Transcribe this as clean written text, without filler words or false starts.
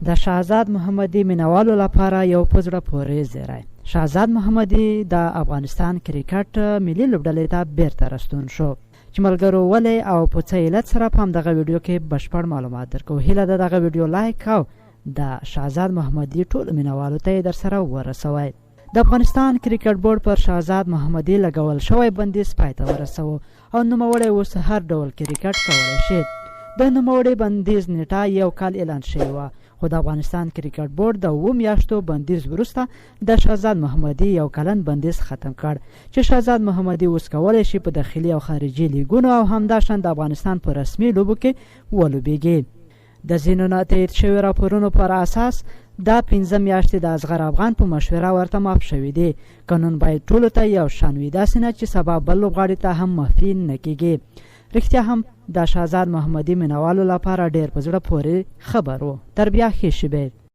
د شهزاد محمدي مینوالو لپاره یو په زړه پورې زیری. شهزاد محمدي د افغانستان کرکټ ملي لوبډلې ته بیرته راستون شو چې ملګرو ولې او په څه علت سره په همدغه ویډیو کې بشپړ معلومات درکوو. هیله ده دغه ویډیو لایک او د شهزاد محمدي ټولو مینوالو ته یې درسره ورسوئ. د افغانستان کرکټ بورډ پر شهزاد محمدي لګول شوی بندیز پای ته ورسوه او نوموړی اوس هر ډول کرکټ کولی شي. د نوموړي بندیز نیټه یو کال اعلان شوې وه، خو د افغانستان کرکټ بورډ د 7 میاشتو بندیز وروسته د شهزاد محمدي یو کلن بندیز ختم کړ چې شهزاد محمدي اوس کولی شي په داخلي او خارجي لیګونو او همداشان د افغانستان په رسمي لوبو کې ولوبېږي. د ځینو نه تایید شوي راپورونو پر اساس دا 15 میاشتې د اصغر افغان په مشوره ورته معاف شوي دي. قانون باید ټولو ته یو شان وي، داسې نه چې سبا بل لوبغاړي ته هم معافي نه کیږي. رښتیا هم د شهزاد محمدي مینوالو لپاره ډېر په زړه پورې خبر و. تر بیا ښې شیبې.